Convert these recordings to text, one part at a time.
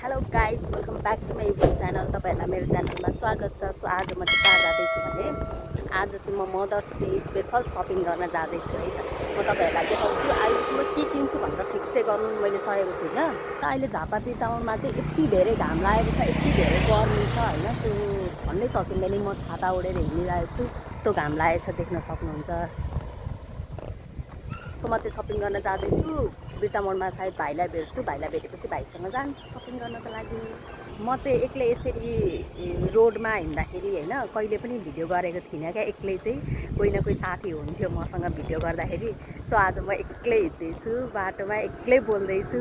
Hello guys, welcome back to my YouTube channel. तपाईँहरूलाई मेरो च्यानलमा स्वागत छ। सो आज म चाहिँ कहाँ जाँदैछु भने आज चाहिँ म मदर्स डे स्पेसल सपिङ गर्न जाँदैछु है त। म तपाईँहरूलाई देखाउँछु अहिलेसम्म के किन्छु भनेर फिक्स चाहिँ गर्नु मैले सकेको छुइनँ। अहिले झापाती टाउनमा चाहिँ यति धेरै घाम लागेको छ, यति धेरै गर्मी छ होइन, त्यो भन्नै सकिँदैन। म छाता ओढेर हिँडिरहेको छु, यस्तो घाम लागेको छ, देख्न सक्नुहुन्छ। सो म चाहिँ सपिङ गर्न जाँदैछु। बिर्ता मोडमा सायद भाइलाई भेट्छु, भाइलाई भेटेपछि भाइसँग जान्छु सपिङ गर्नको लागि। म चाहिँ एक्लै यसरी रोडमा हिँड्दाखेरि होइन कहिले पनि भिडियो गरेको थिइनँ क्या। एक्लै चाहिँ कोही न कोही साथी हुन्थ्यो मसँग भिडियो गर्दाखेरि। सो आज म एक्लै हिँड्दैछु, बाटोमा एक्लै बोल्दैछु,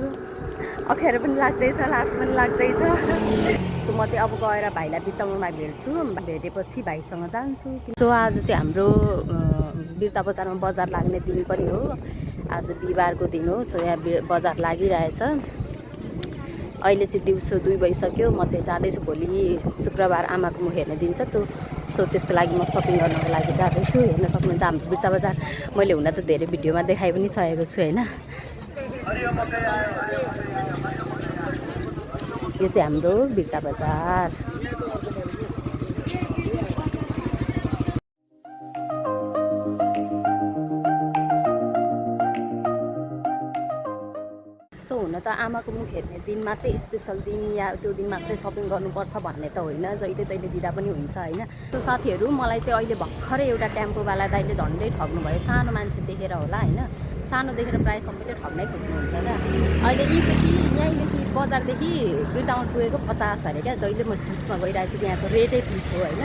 अप्ठ्यारो पनि लाग्दैछ, लाज पनि लाग्दैछ। सो म चाहिँ अब गएर भाइलाई बिर्ता मोडमा भेट्छु, भेटेपछि भाइसँग जान्छु। सो आज चाहिँ हाम्रो बिर्ता बजारमा बजार लाग्ने दिन पनि हो। आज बिहिबारको दिन हो। सो यहाँ बजार लागिरहेछ। अहिले चाहिँ दिउँसो 2 बजिसक्यो। म चाहिँ जाँदैछु, भोलि शुक्रबार आमाको मुख हेर्ने दिन छ त्यो। सो त्यसको लागि म सपिङ गर्नको लागि जाँदैछु। हेर्न सक्नुहुन्छ हाम्रो बिर्ता बजार। मैले हुन त धेरै भिडियोमा देखाइ पनि सकेको छु होइन। यो चाहिँ हाम्रो बिर्ता बजार। सो हुन त आमाको मुख हेर्ने दिन मात्रै स्पेसल दिन या त्यो दिन मात्रै सपिङ गर्नुपर्छ भन्ने त होइन, जहिले तहिले दिँदा पनि हुन्छ होइन। त्यो साथीहरू मलाई चाहिँ अहिले भर्खरै एउटा टेम्पोवाला दाइले झन्डै ठग्नु भयो। सानो मान्छे देखेर होला होइन, सानो देखेर प्रायः सबैले ठग्नै खोज्नुहुन्छ क्या। अहिले यहीँदेखि बजारदेखि बिर्तामोड पुगेको 50 अरे क्या। जहिले म 30मा गइरहेको छु, त्यहाँको रेटै 30 हो होइन,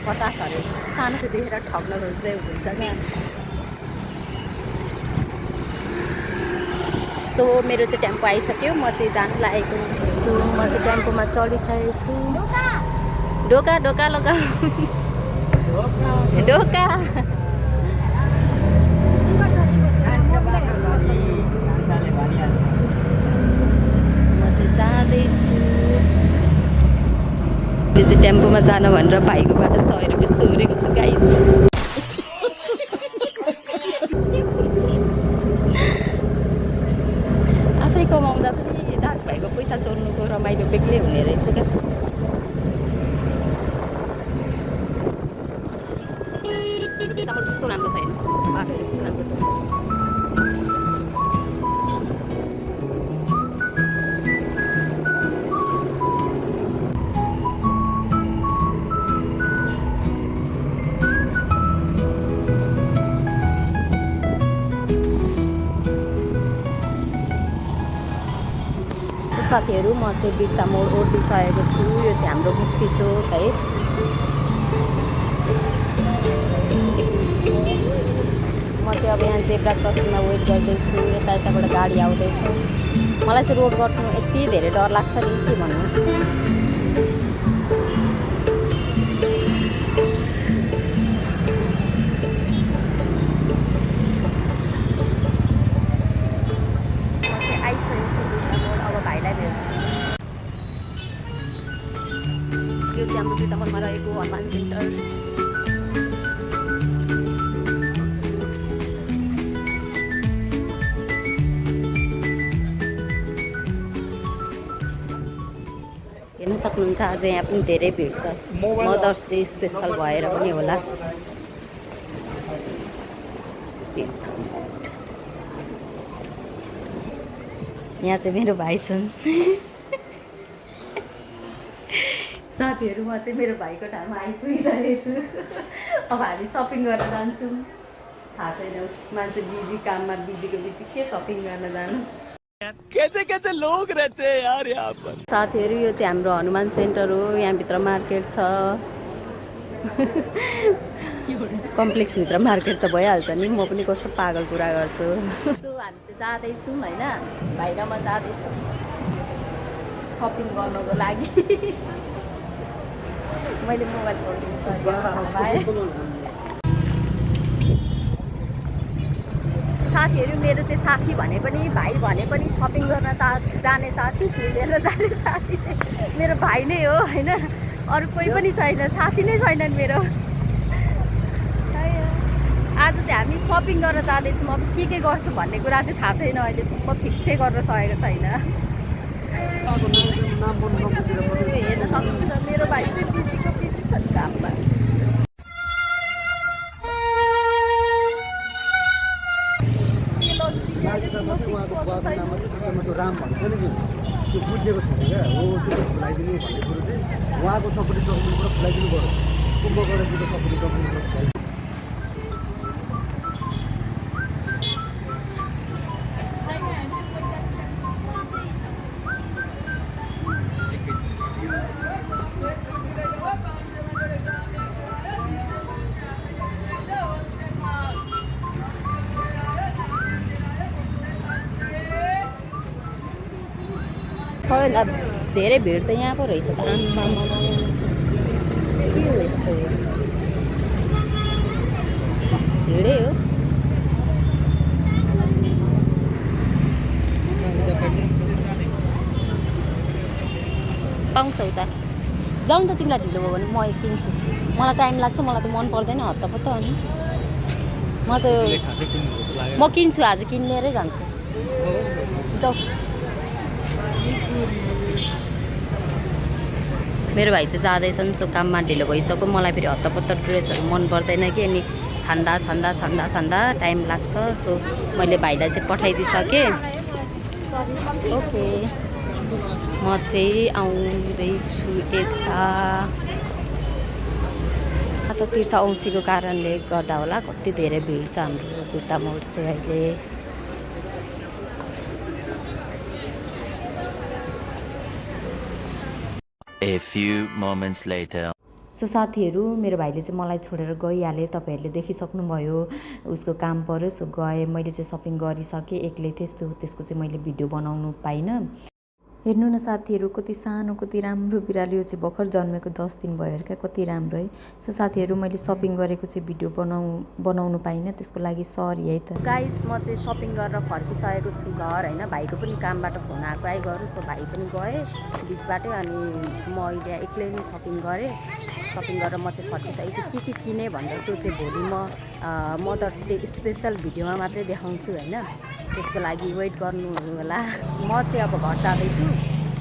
50 अरे। सानो चाहिँ देखेर ठग्न खोज्दै हुन्छ क्या। सो मेरो चाहिँ टेम्पो आइसक्यो, म चाहिँ जानु लागेको छु। म चाहिँ टेम्पोमा चढिसकेको छु। ढोका ढोका लगा ढोका। म चाहिँ जाँदैछु। यो चाहिँ टेम्पोमा जानु भनेर भाइकोबाट 100 रुपियाँ चोरेको छु गाइस। आफै कमाउँदा पनि दाजुभाइको पैसा चोर्नुको रमाइलो बेग्लै हुने रहेछ क्या। बिर्तामोड कस्तो राम्रो छ हेर्नु सक्नुहुन्छ, बाटोहरू कस्तो राम्रो छ। साथीहरू म चाहिँ बिर्ता मोड ओर्लिसकेको छु। यो चाहिँ हाम्रो मुक्ति चोक है। म चाहिँ अब यहाँ जेब्रा क्रसिङमा वेट गर्दैछु। यताबाट गाडी आउँदैछ। मलाई चाहिँ रोड गर्नु यति धेरै डर लाग्छ नि के भन्नु। यो चाहिँ हाम्रो बिर्तामोडमा रहेको हनुमान सेन्टर। हेर्न सक्नुहुन्छ आज यहाँ पनि धेरै भिड छ। मदर्स डे स्पेसल भएर पनि होला। यहाँ चाहिँ मेरो भाइ छन्। साथीहरू म चाहिँ मेरो भाइको ठाउँमा आइपुगिसकेको छु। अब हामी सपिङ गर्न जान्छौँ। थाहा छैन, मान्छे बिजी, काममा बिजीको बिजी के सपिङ गर्न जानु। कैसे कैसे लोग रहते हैं यार यहाँ पर। साथीहरू यो चाहिँ हाम्रो हनुमान सेन्टर हो। यहाँभित्र मार्केट छ। कम्प्लेक्सभित्र मार्केट त भइहाल्छ नि, म पनि कस्तो पागल कुरा गर्छु। सो हामी चाहिँ जाँदैछौँ होइन, भाइ र म जाँदैछौँ सपिङ गर्नको लागि। मैले मोबाइल फोन साथीहरू मेरो चाहिँ साथी भने पनि भाइ भने पनि सपिङ गर्न जाने साथी, लिएर जाने साथी चाहिँ मेरो भाइ नै हो होइन। अरू कोही पनि छैन, साथी नै छैनन् मेरो। आज चाहिँ हामी सपिङ गर्न जाँदैछौँ। अब के गर्छु भन्ने कुरा चाहिँ थाहा छैन, अहिलेसम्म फिक्सै गर्न सकेको छैन। नाम मन नबुझेर पनि हेर्न सक्नुहुन्छ मेरो भाइ चाहिँ बिजीको बिजी छ नि काममा। उहाँको बुवाको नाममा चाहिँ त्यसमा त्यो राम भन्छ नि त्यो बुझेको छैन क्या हो त्यो खुलाइदिनु भन्ने कुरो चाहिँ उहाँको सपोर्टिभ डकुमेन्टबाट खुलाइदिनु पऱ्यो कुम्भकर्णजीको सपोर्टिभ डकुमेन्टबाट खुलाइदिनु। सबैभन्दा धेरै भिड त यहाँ पो रहेछ त आम्मामा के हो यस्तो भिडै हो। पाउँछौ त जाउँ त तिमीलाई ढिलो भयो भने म किन्छु। मलाई टाइम लाग्छ मलाई त मन पर्दैन हत्तपत्त अनि म किन्छु आज किनेरै जान्छु। जाऊ मेरो भाइ चाहिँ जाँदैछन् सो काममा ढिलो भइसक्यो। मलाई फेरि हत्तपत्त ड्रेसहरू मन पर्दैन कि अनि छान्दा टाइम लाग्छ। सो मैले भाइलाई चाहिँ पठाइदिइसकेँ। ओके म चाहिँ आउँदैछु यता। त तीर्थ औँसीको कारणले गर्दा होला कति धेरै भिड छ हाम्रो बिर्ता मोड चाहिँ अहिले। A few moments later. So साथीहरू मेरो भाइले चाहिँ मलाई छोडेर गइहाले। तपाईँहरूले देखिसक्नुभयो उसको काम पर्यो सो गएँ। मैले चाहिँ सपिङ गरिसकेँ एक्लै त्यसको चाहिँ मैले भिडियो बनाउनु पाइनँ। हेर्नु न साथीहरू कति सानो कति राम्रो बिरालो यो चाहिँ भर्खर जन्मेको 10 दिन भयो अरे क्या कति राम्रो है। सो साथीहरू मैले सपिङ गरेको चाहिँ भिडियो बनाउनु पाइनँ त्यसको लागि सरी है त। गाइस म चाहिँ सपिङ गरेर फर्किसकेको छु घर होइन। भाइको पनि कामबाट फोन आएको आइ गरौँ सो भाइ पनि गएँ बिचबाटै अनि म अहिले एक्लै नै सपिङ गरेँ। सपिङ गरेर म चाहिँ फर्किसकेको छु। के किनेँ भनेर त्यो चाहिँ भोलि म मदर्स डे स्पेसल भिडियोमा मात्रै देखाउँछु होइन। त्यसको लागि वेट गर्नु होला। म चाहिँ अब घर जाँदैछु।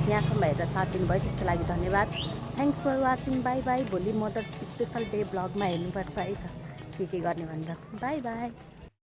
यहाँसम्म हेरेर साथ दिनुभयो त्यसको लागि धन्यवाद। Thanks for watching. Bye bye. भोलि मदर्स स्पेसल डे ब्लगमा हेर्नुपर्छ है त के गर्ने भनेर। Bye by.